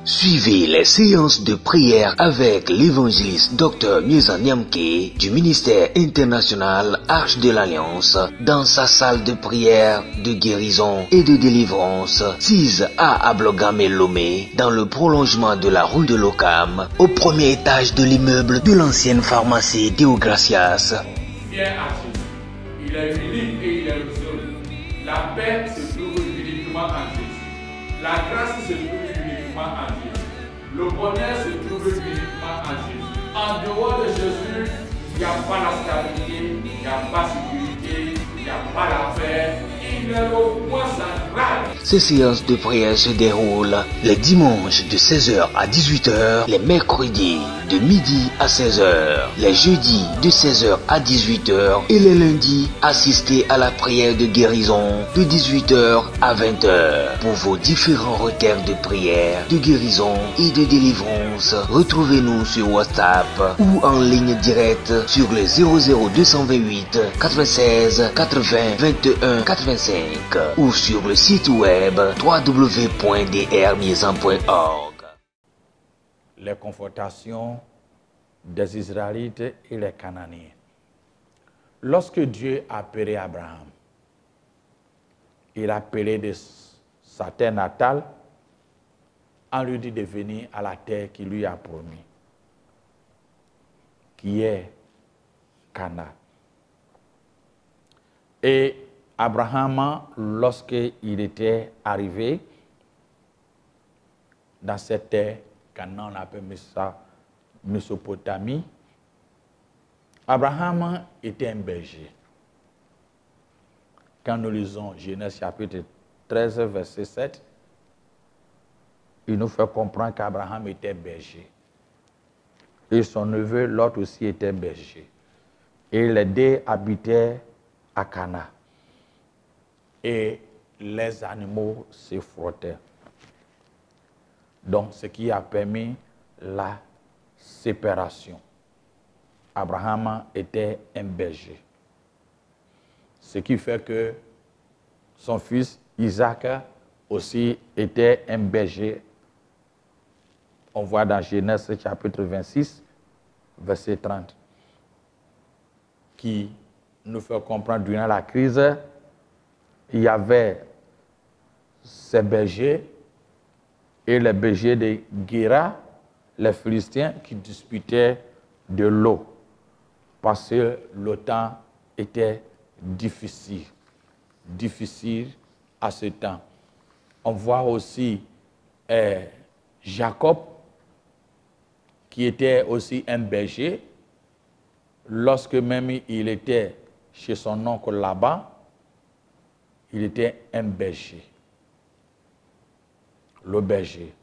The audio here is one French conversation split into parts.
Suivez les séances de prière avec l'évangéliste Dr Mieza Nyamké du ministère international Arche de l'Alliance dans sa salle de prière de guérison et de délivrance 6A à Blogamé-Lomé dans le prolongement de la rue de l'Ocam au premier étage de l'immeuble de l'ancienne pharmacie Deogracias. Viens à Jésus. Il est unique et il est résolu. La paix se trouve uniquement en Jésus. La grâce se trouve uniquement en Jésus. Le bonheur se trouve uniquement en Jésus. En dehors de Jésus, il n'y a pas la stabilité, il n'y a pas la sécurité, il n'y a pas la paix. Il est le point central. Ces séances de prière se déroulent les dimanches de 16h à 18h, les mercredis de midi à 16h, les jeudis de 16h à 18h et les lundis assistez à la prière de guérison de 18h à 20h. Pour vos différents requêtes de prière, de guérison et de délivrance, retrouvez-nous sur WhatsApp ou en ligne directe sur le 00228 96 80 21 85 ou sur le site web www.drmiezan.org. Les confrontations des Israélites et les Cananéens. Lorsque Dieu a appelé Abraham, il a appelé de sa terre natale en lui dit de venir à la terre qu'il lui a promis, qui est Canaan. Et Abraham, lorsqu'il était arrivé dans cette terre, Canaan, on appelle ça Mésopotamie, Abraham était un berger. Quand nous lisons Genèse chapitre 13, verset 7, il nous fait comprendre qu'Abraham était berger. Et son neveu, Lot aussi était berger. Et les deux habitaient à Canaan. Et les animaux se frottaient. Donc, ce qui a permis la séparation. Abraham était un berger. Ce qui fait que son fils Isaac aussi était un berger. On voit dans Genèse chapitre 26, verset 30, qui nous fait comprendre durant la crise, il y avait ces bergers et les bergers de Guéra, les Philistins, qui disputaient de l'eau parce que le temps était difficile à ce temps. On voit aussi Jacob, qui était aussi un berger, lorsque même il était chez son oncle Laban, il était un berger. Le berger.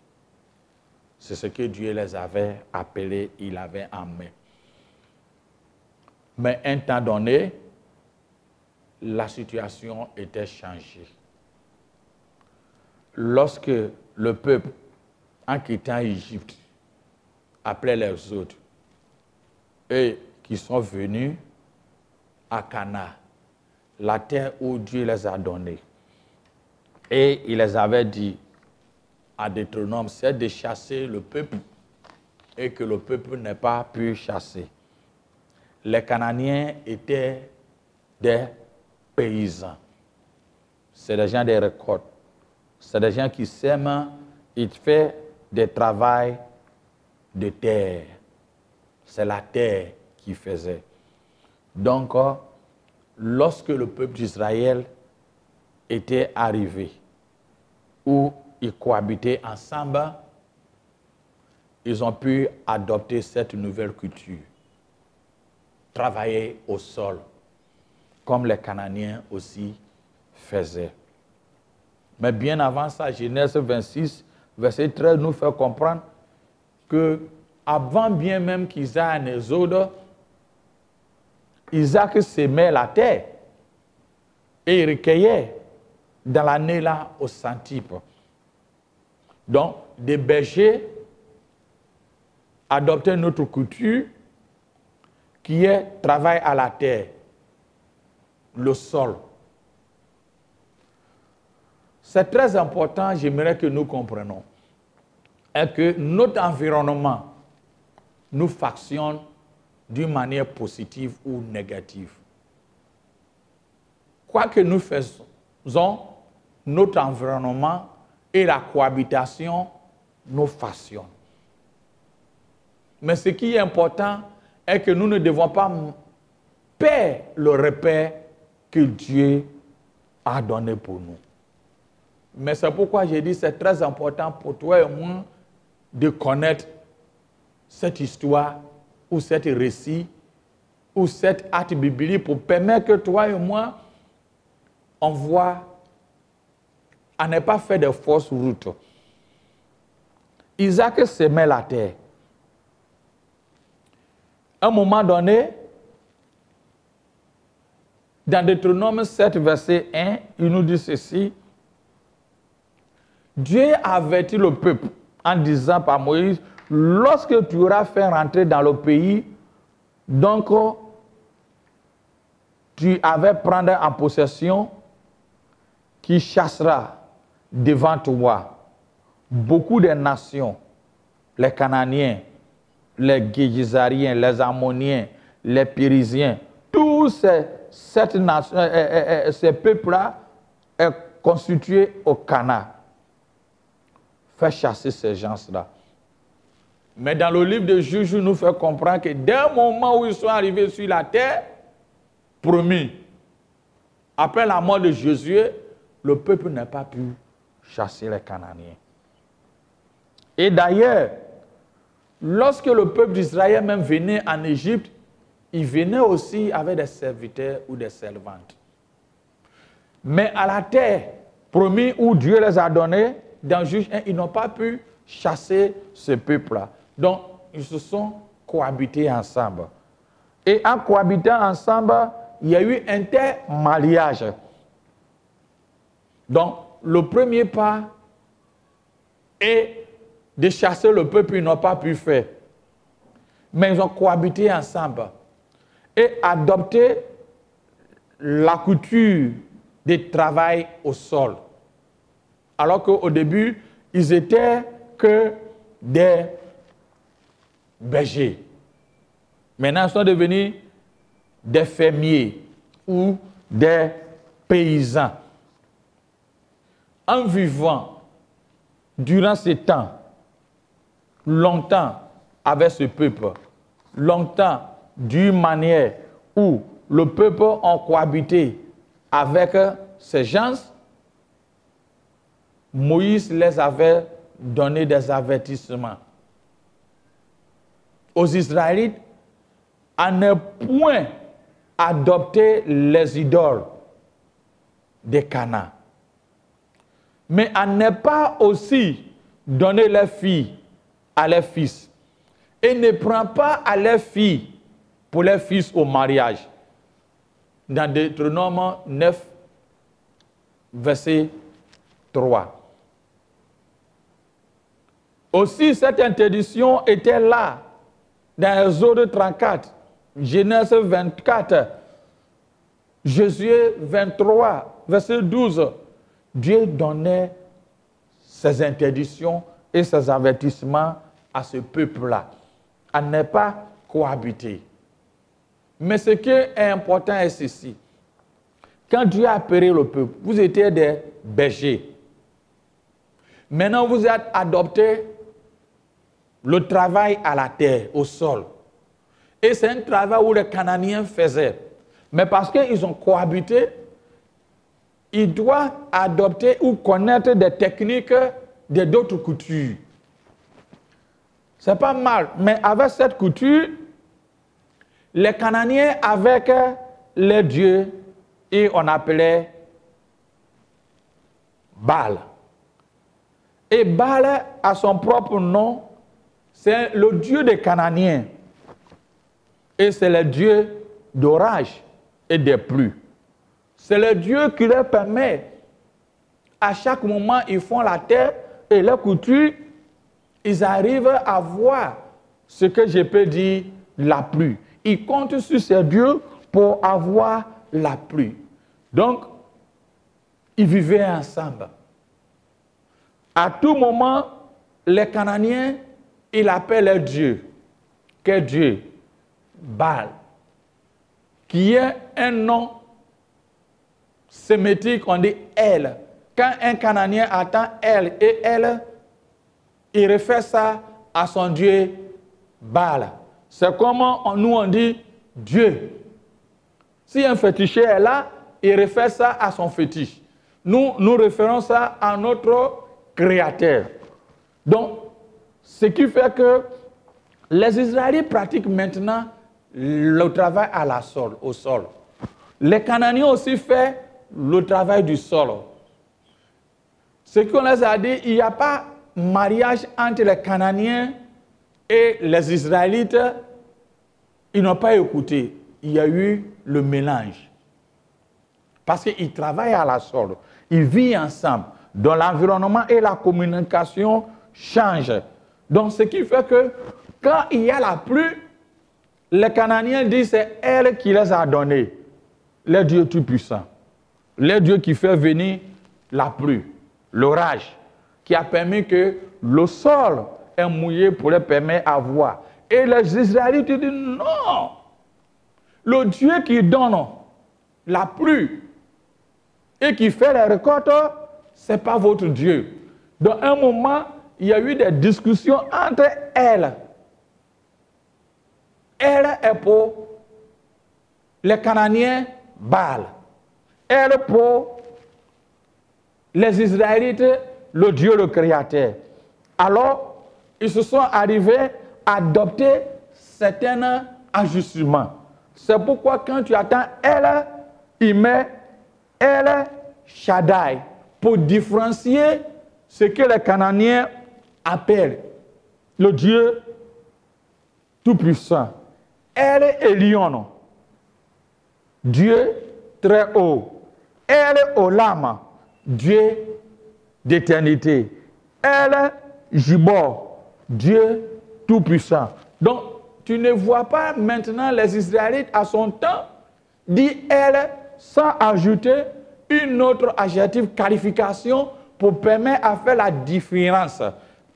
C'est ce que Dieu les avait appelés, il avait en main. Mais un temps donné, la situation était changée. Lorsque le peuple, en quittant l'Égypte, appelait les autres, et qui sont venus à Canaan, la terre où Dieu les a donnés. Et il les avait dit à Deutéronome, c'est de chasser le peuple et que le peuple n'ait pas pu chasser. Les Cananéens étaient des paysans. C'est des gens des récoltes. C'est des gens qui sèment, ils font des travaux de terre. C'est la terre qui faisait. Donc, lorsque le peuple d'Israël était arrivé, où ils cohabitaient ensemble, ils ont pu adopter cette nouvelle culture, travailler au sol, comme les Cananéens aussi faisaient. Mais bien avant ça, Genèse 26, verset 13, nous fait comprendre que avant bien même qu'ils aient un exode, Isaac sémait la terre et il recueillait dans l'année là au centuple. Donc, des bergers adoptaient notre culture qui est travail à la terre, le sol. C'est très important, j'aimerais que nous comprenions. est que notre environnement nous façonne d'une manière positive ou négative. Quoi que nous faisons, notre environnement et la cohabitation nous façonnent. Mais ce qui est important est que nous ne devons pas perdre le repère que Dieu a donné pour nous. Mais c'est pourquoi j'ai dit que c'est très important pour toi et moi de connaître cette histoire ou cet récit ou cet acte biblique pour permettre que toi et moi, on voit à ne pas faire de fausses routes. Isaac semait la terre. À un moment donné, dans Deutéronome 7, verset 1, il nous dit ceci. Dieu a averti le peuple en disant par Moïse, lorsque tu auras fait rentrer dans le pays, donc tu avais prendre en possession, qui chassera devant toi beaucoup de nations, les Cananéens, les Guézariens, les Ammoniens, les Périsiens, tous ces peuples-là est constitué au Canaan. Fais chasser ces gens-là. Mais dans le livre de Juges, nous fait comprendre que dès le moment où ils sont arrivés sur la terre, promis, après la mort de Josué, le peuple n'a pas pu chasser les Cananéens. Et d'ailleurs, lorsque le peuple d'Israël même venait en Égypte, il venait aussi avec des serviteurs ou des servantes. Mais à la terre promise où Dieu les a donnés, dans Juge 1, ils n'ont pas pu chasser ce peuple-là. Donc, ils se sont cohabités ensemble. Et en cohabitant ensemble, il y a eu intermariage. Donc, le premier pas est de chasser le peuple, ils n'ont pas pu faire. Mais ils ont cohabité ensemble et adopté la coutume du travail au sol. Alors qu'au début, ils étaient que des bergers. Maintenant, ils sont devenus des fermiers ou des paysans. En vivant durant ce temps, longtemps avec ce peuple, longtemps d'une manière où le peuple a cohabité avec ces gens, Moïse les avait donné des avertissements aux Israélites à ne point adopter les idoles de Canaan, mais à ne pas aussi donner leurs filles à leurs fils, et ne prend pas à leurs filles pour leurs fils au mariage. Dans Deutéronome 9, verset 3. Aussi, cette interdiction était là, dans Exode 34, Genèse 24, Josué 23, verset 12. Dieu donnait ces interdictions et ces avertissements à ce peuple-là, à ne pas cohabiter. Mais ce qui est important est ceci. Quand Dieu a appelé le peuple, vous étiez des bergers. Maintenant, vous êtes adoptés le travail à la terre, au sol. Et c'est un travail où les Cananéens faisaient. Mais parce qu'ils ont cohabité, ils doivent adopter ou connaître des techniques de d'autres cultures. C'est pas mal, mais avec cette culture, les Cananéens avec les dieux, et on appelait Baal. Et Baal a son propre nom, c'est le dieu des Cananéens. Et c'est le dieu d'orage et des pluies. C'est le Dieu qui leur permet, à chaque moment, ils font la terre et leur culture, ils arrivent à voir ce que je peux dire, la pluie. Ils comptent sur ces dieux pour avoir la pluie. Donc, ils vivaient ensemble. À tout moment, les Cananéens, ils appellent leur Dieu. Quel Dieu? Baal. Qui est un nom sémitique, on dit El. Quand un Cananéen attend El et El, il refait ça à son Dieu Baal. C'est comment nous on dit Dieu. Si un féticheur est là, il refait ça à son fétiche. Nous référons ça à notre Créateur. Donc, ce qui fait que les Israélites pratiquent maintenant le travail au sol. Les Cananéens aussi font le travail du sol. Ce qu'on les a dit, il n'y a pas mariage entre les Cananéens et les Israélites. Ils n'ont pas écouté. Il y a eu le mélange. Parce qu'ils travaillent à la sol. Ils vivent ensemble. Donc l'environnement et la communication changent. Donc ce qui fait que quand il y a la pluie, les Cananéens disent que c'est elle qui les a donnés. Le Dieu tout-puissant. Le Dieu qui fait venir la pluie, l'orage, qui a permis que le sol est mouillé pour les permettre à voir. Et les Israélites disent non. Le Dieu qui donne la pluie et qui fait les récoltes, ce n'est pas votre Dieu. Dans un moment, il y a eu des discussions entre elles. Elle est pour les Cananéens, Baal. Elle pour les Israélites, le Dieu le Créateur. Alors, ils se sont arrivés à adopter certains ajustements. C'est pourquoi quand tu attends elle, il met elle Shaddai pour différencier ce que les Cananéens appellent le Dieu tout-puissant. Elle est Lion, Dieu très haut. Elle est Olam, Dieu d'éternité. Elle est Jibor, Dieu tout-puissant. Donc, tu ne vois pas maintenant les Israélites à son temps dire elle sans ajouter une autre adjectif qualification pour permettre à faire la différence.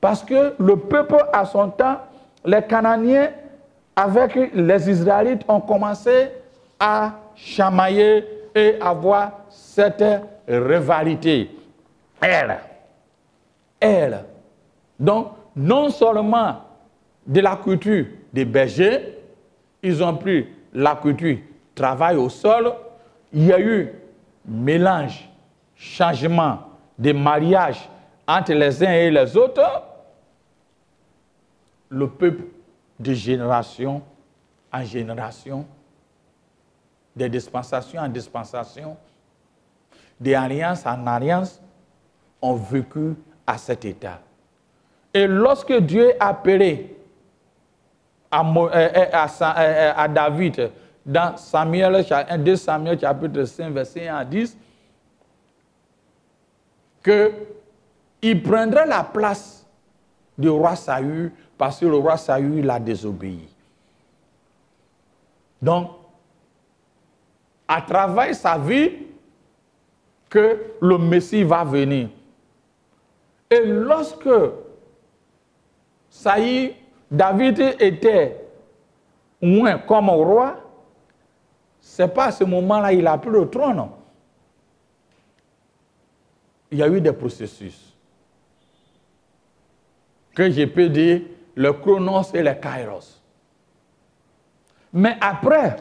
Parce que le peuple à son temps, les Cananéens avec les Israélites ont commencé à chamailler et avoir cette rivalité. Elle. Donc, non seulement de la culture des bergers, ils ont pris la culture travail au sol, il y a eu mélange, changement de mariage entre les uns et les autres. Le peuple de génération en génération, de dispensation en dispensation, d'alliance en alliance, ont vécu à cet état. Et lorsque Dieu a appelé à David dans 2 Samuel chapitre 5, verset 1 à 10, qu'il prendrait la place du roi Saül parce que le roi Saül l'a désobéi. Donc, à travers sa vie, que le Messie va venir. Et lorsque David était moins comme roi, ce n'est pas à ce moment-là qu'il a pris le trône. Il y a eu des processus. Que je peux dire le chronos et le kairos. Mais après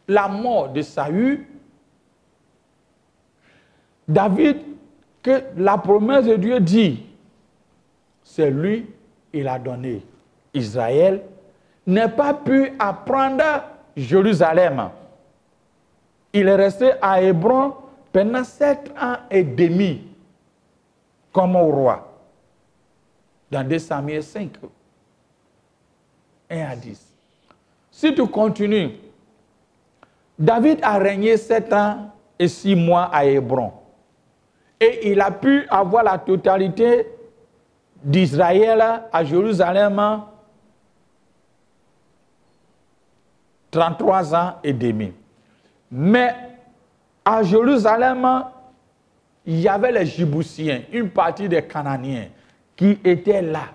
la mort de Saül, David, que la promesse de Dieu dit, c'est lui, il a donné Israël, n'a pas pu apprendre Jérusalem. Il est resté à Hébron pendant 7 ans et demi comme roi. Dans 2 Samuel 5, 1 à 10. Si tu continues, David a régné 7 ans et 6 mois à Hébron. Et il a pu avoir la totalité d'Israël à Jérusalem 33 ans et demi. Mais à Jérusalem, il y avait les Jébusiens, une partie des Cananéens, qui étaient là.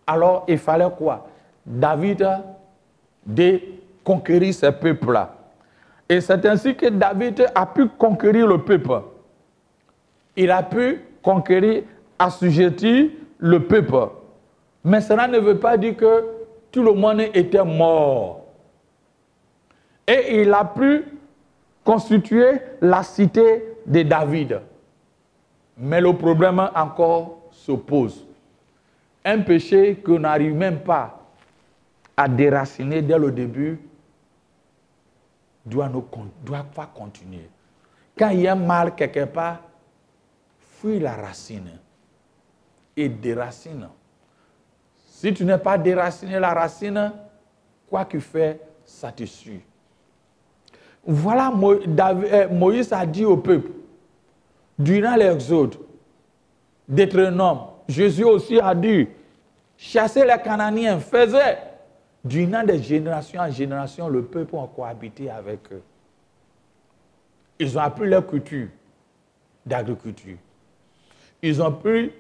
Alors, il fallait quoi? David de conquérir ce peuple-là. Et c'est ainsi que David a pu conquérir le peuple. Il a pu conquérir, assujettir le peuple. Mais cela ne veut pas dire que tout le monde était mort. Et il a pu constituer la cité de David. Mais le problème encore se pose. Un péché qu'on n'arrive même pas à déraciner dès le début doit pas continuer. Quand il y a un mal quelque part, fuis la racine et déracine. Si tu n'es pas déraciné la racine, quoi que tu fais, ça te suit. Voilà, Moïse a dit au peuple, durant l'exode, d'être un homme. Jésus aussi a dit, chasser les Cananéens, faisait. Durant des générations en génération, le peuple a cohabité avec eux. Ils ont appris leur culture d'agriculture. Ils ont pu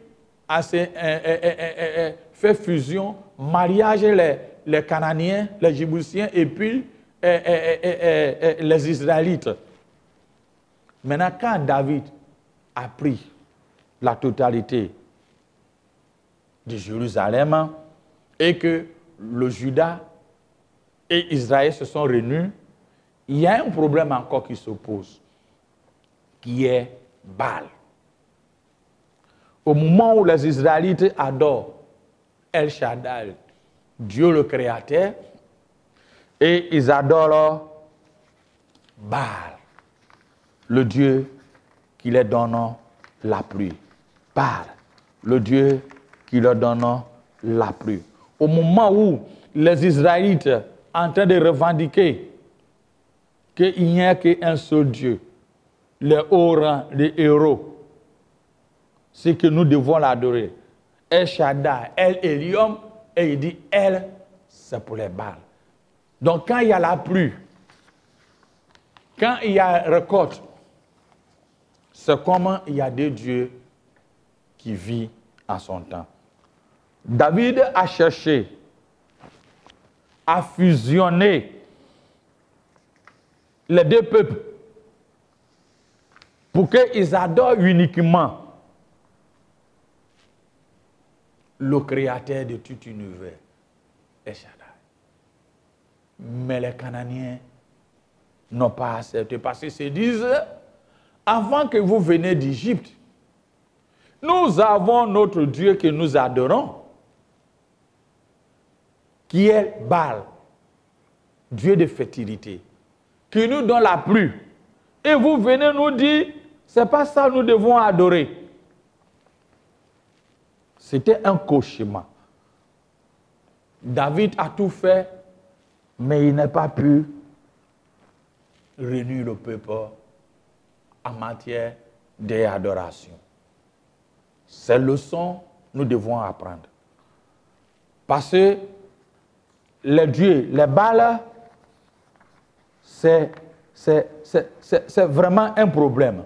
faire fusion, mariage les Cananéens, les Jébusiens et puis les Israélites. Maintenant, quand David a pris la totalité de Jérusalem et que le Juda et Israël se sont réunis, il y a un problème encore qui se pose, qui est Baal. Au moment où les Israélites adorent El Shaddai, Dieu le Créateur, et ils adorent Baal, le Dieu qui leur donne la pluie. Baal, le Dieu qui leur donne la pluie. Au moment où les Israélites sont en train de revendiquer qu'il n'y a qu'un seul Dieu, le haut rang des héros, c'est que nous devons l'adorer. El Shaddai, El Eliom, et il dit El, c'est pour les Baals. Donc quand il y a la pluie, quand il y a récolte, c'est comme il y a des dieux qui vivent en son temps. David a cherché à fusionner les deux peuples pour qu'ils adorent uniquement le créateur de tout univers, El Shaddai. Mais les Cananéens n'ont pas accepté parce qu'ils se disent, avant que vous veniez d'Égypte, nous avons notre Dieu que nous adorons, qui est Baal, Dieu de fertilité, qui nous donne la pluie. Et vous venez nous dire, c'est pas ça que nous devons adorer. C'était un cauchemar. David a tout fait, mais il n'a pas pu réunir le peuple en matière d'adoration. Ces leçons, nous devons apprendre. Parce que les dieux, les Baals, c'est vraiment un problème.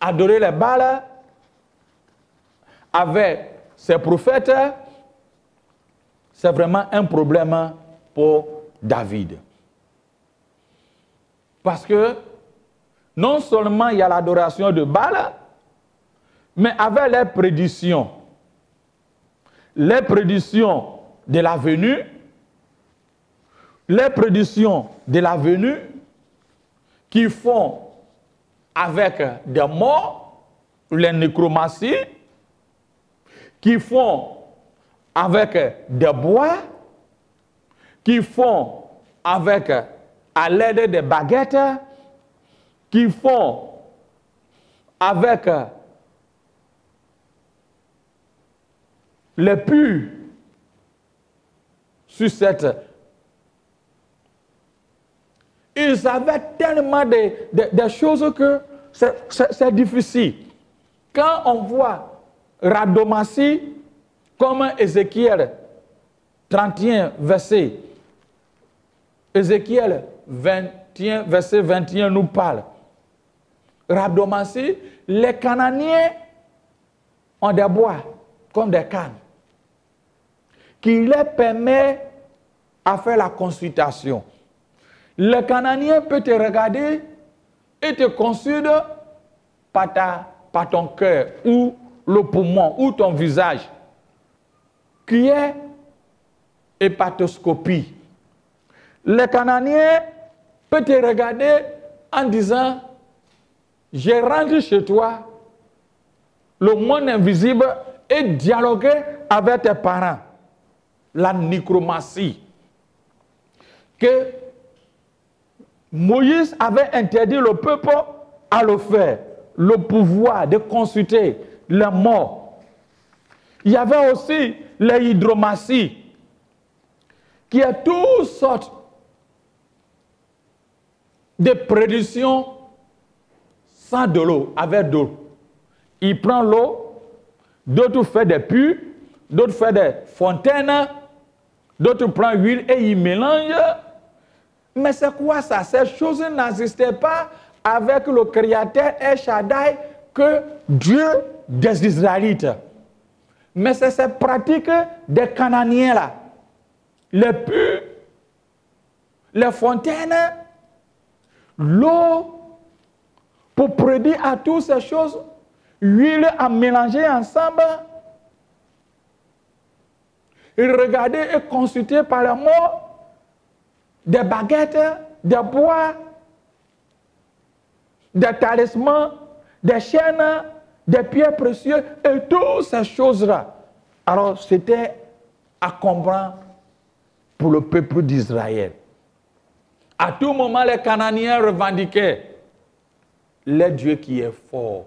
Adorer les Baals avec ses prophètes, c'est vraiment un problème pour David. Parce que non seulement il y a l'adoration de Baal, mais avec les prédictions de la venue, les prédictions de la venue qui font avec des morts, les nécromancies, qui font avec des bois, qui font avec, à l'aide des baguettes, qui font avec les purs sur cette. Ils avaient tellement de choses que c'est difficile. Quand on voit Radomassie, comme Ézéchiel 31, verset, Ézéchiel 21, verset 21 nous parle. Radomassie, les Cananéens ont des bois comme des cannes qui leur permet à faire la consultation. Le Cananéen peut te regarder et te consulter par ton cœur ou le poumon ou ton visage, qui est hépatoscopie. Le Cananéen peut te regarder en disant, je rentre chez toi, le monde invisible, et dialoguer avec tes parents. La nécromancie que Moïse avait interdit le peuple à le faire, le pouvoir de consulter les morts. Il y avait aussi l'hydromancie, qui est toutes sortes de prédictions sans de l'eau, avec de l'eau. Il prend l'eau, d'autres font des puits, d'autres font des fontaines, d'autres prennent l'huile et ils mélangent. Mais c'est quoi ça? Ces choses n'existaient pas avec le Créateur El Shaddai que Dieu des Israélites. Mais c'est ces pratiques des Cananéens là. Les puits, les fontaines, l'eau, pour prédire à toutes ces choses, l'huile à mélanger ensemble, et regarder et consulter par les mots des baguettes, des bois, des talismans, des chaînes, des pierres précieuses et toutes ces choses-là. Alors, c'était à comprendre pour le peuple d'Israël. À tout moment, les Cananéens revendiquaient le Dieu qui est fort.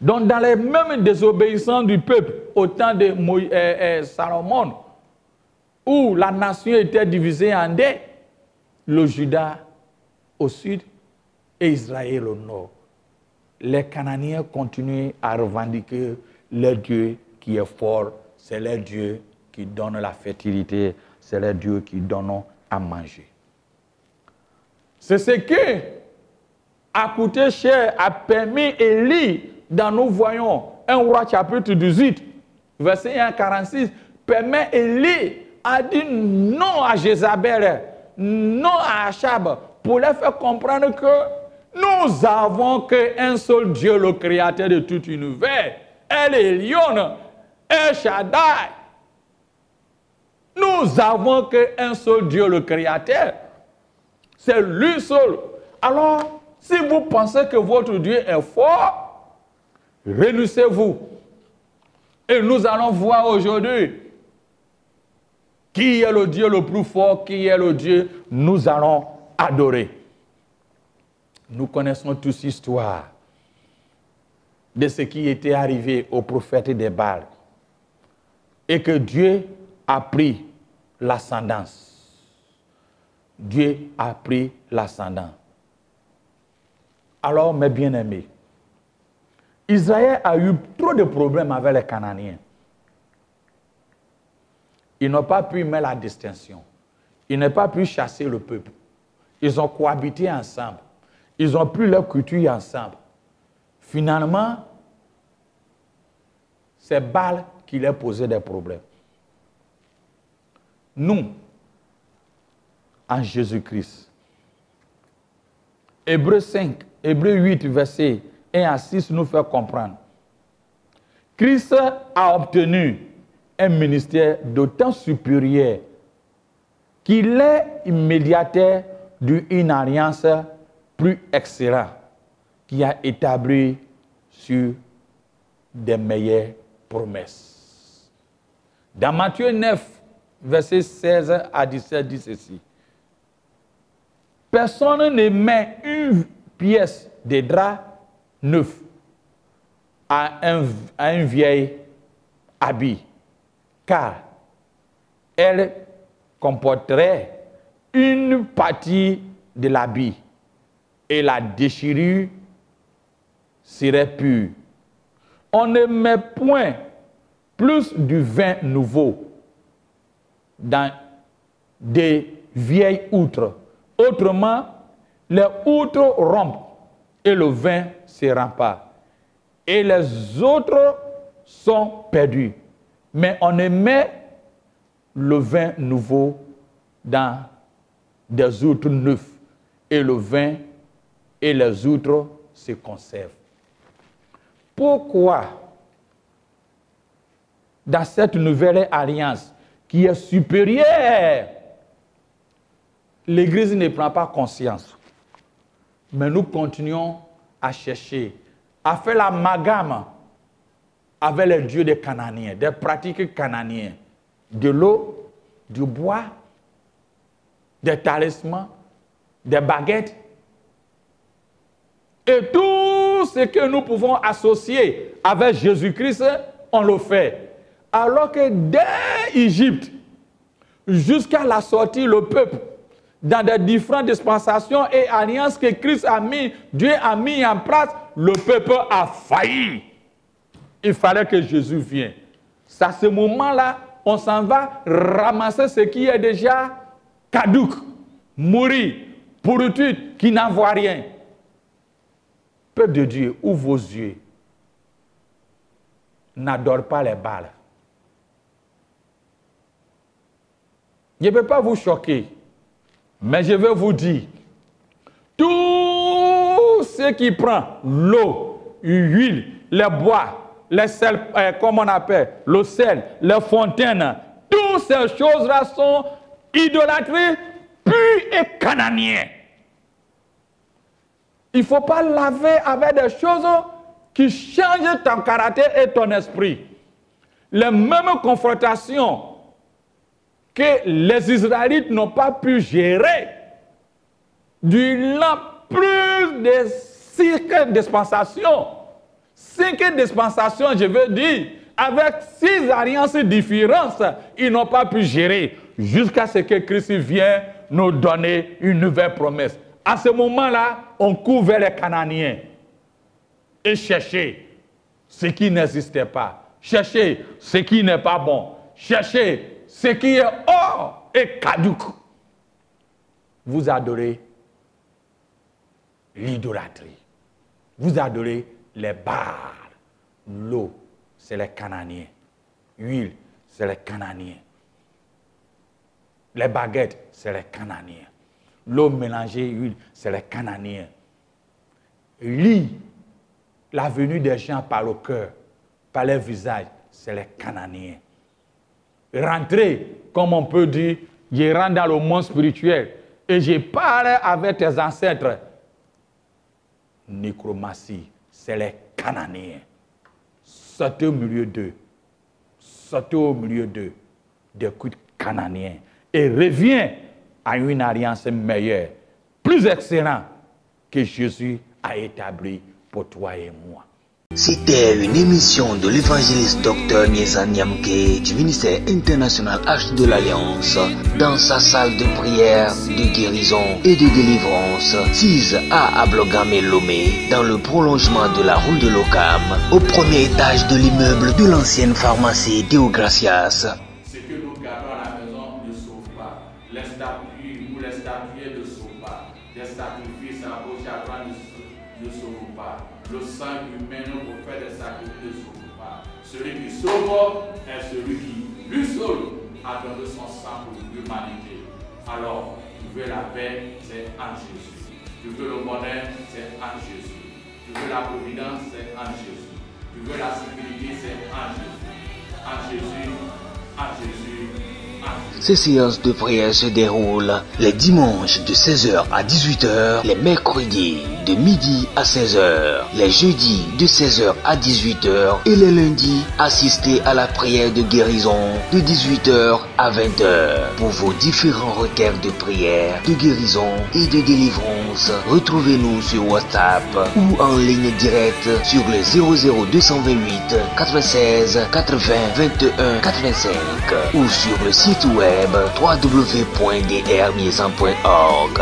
Donc, dans les mêmes désobéissances du peuple, au temps de Salomon, où la nation était divisée en deux, le Juda au sud et Israël au nord. Les Cananéens continuaient à revendiquer le Dieu qui est fort, c'est le Dieu qui donne la fertilité, c'est le Dieu qui donne à manger. C'est ce qui a coûté cher, a permis Élie, dans nous voyons 1 Roi chapitre 18, verset 1 à 46, permet Élie a dit non à Jézabel, non à Achab, pour leur faire comprendre que nous avons qu'un seul Dieu, le Créateur de tout l'univers, El Elyon, El Shaddai. Nous avons qu'un seul Dieu, le Créateur. C'est lui seul. Alors, si vous pensez que votre Dieu est fort, réunissez-vous. Et nous allons voir aujourd'hui qui est le Dieu le plus fort, qui est le Dieu nous allons adorer. Nous connaissons tous l'histoire de ce qui était arrivé au prophète des Baals et que Dieu a pris l'ascendance. Dieu a pris l'ascendant. Alors, mes bien-aimés, Israël a eu trop de problèmes avec les Cananéens. Ils n'ont pas pu mettre la distinction. Ils n'ont pas pu chasser le peuple. Ils ont cohabité ensemble. Ils ont pris leur culture ensemble. Finalement, c'est Baal qui leur posait des problèmes. Nous, en Jésus-Christ, Hébreux 8, verset 1 à 6 nous fait comprendre. Christ a obtenu un ministère d'autant supérieur qu'il est immédiataire d'une alliance plus excellente qui a établi sur des meilleures promesses. Dans Matthieu 9, verset 16 à 17, dit ceci. Personne ne met une pièce de drap neuf à un vieil habit, car elle comporterait une partie de l'habit et la déchirure serait pure. On ne met point plus du vin nouveau dans des vieilles outres. Autrement, les outres rompent et le vin se rempart. et les autres sont perdus. Mais on met le vin nouveau dans des outres neufs et le vin et les outres se conservent. Pourquoi dans cette nouvelle alliance qui est supérieure, l'Église ne prend pas conscience, mais nous continuons à chercher, à faire l'amalgame avec les dieux des Cananéens, des pratiques cananéennes, de l'eau, du bois, des talismans, des baguettes, et tout ce que nous pouvons associer avec Jésus-Christ, on le fait. Alors que dès l'Égypte, jusqu'à la sortie, le peuple, dans des différentes dispensations et alliances que Christ a mis, Dieu a mis en place, le peuple a failli. Il fallait que Jésus vienne. C'est à ce moment-là, on s'en va ramasser ce qui est déjà caduc, mourir, pourriture, qui n'en voit rien. Peuple de Dieu, ouvre vos yeux. N'adore pas les Baals. Je ne peux pas vous choquer, mais je veux vous dire, tout ce qui prend l'eau, l'huile, les bois, les sels, comme on appelle, le sel, les fontaines, toutes ces choses-là sont idolâtries pures et cananéennes. Il ne faut pas laver avec des choses qui changent ton caractère et ton esprit. Les mêmes confrontations que les Israélites n'ont pas pu gérer durant plus de 5 dispensations. 5 dispensations, je veux dire, avec 6 alliances différentes, ils n'ont pas pu gérer jusqu'à ce que Christ vienne nous donner une nouvelle promesse. À ce moment-là, on court vers les Cananéens et chercher ce qui n'existait pas. Chercher ce qui n'est pas bon. Chercher ce qui est hors et caduc. Vous adorez l'idolâtrie. Vous adorez les Baals. L'eau, c'est les Cananéens. L'huile, c'est les Cananéens. Les baguettes, c'est les Cananéens. L'eau mélangée, l'huile, c'est les Cananéens. Lit la venue des gens par le cœur, par les visages, c'est les Cananéens. Rentrer, comme on peut dire, je rentre dans le monde spirituel et je parle avec tes ancêtres. Nécromancie, c'est les Cananéens. Sortez au milieu d'eux. Sortez au milieu d'eux des cultes cananéens et reviens à une alliance meilleure, plus excellente que Jésus a établie pour toi et moi. C'était une émission de l'évangéliste Dr Nieza Nyamke du ministère international Arche de l'Alliance dans sa salle de prière, de guérison et de délivrance 6A à Ablogame Lomé dans le prolongement de la route de l'Ocam au premier étage de l'immeuble de l'ancienne pharmacie Deogracias. Ce que nous gardons à la maison ne sauve pas. Les statues ou les statues ne sauvent pas. Les sacrifices à gauche à droite ne sauvent pas. Le sang humain pour faire des sacrifices ne sauve pas. Celui qui sauve est celui qui, lui seul, a donné son sang pour l'humanité. Alors, tu veux la paix, c'est en Jésus. Tu veux le bonheur, c'est en Jésus. Tu veux la providence, c'est en Jésus. Tu veux la sécurité, c'est en Jésus. En Jésus, en Jésus, en Jésus. Ces séances de prière se déroulent les dimanches de 16h à 18h, les mercredis de midi à 16h, les jeudis de 16h à 18h et les lundis, assistez à la prière de guérison de 18h à 20h. Pour vos différents requêtes de prière, de guérison et de délivrance, retrouvez-nous sur WhatsApp ou en ligne directe sur le 00228 96 80 21 85 ou sur le site web www.drmiezan.org.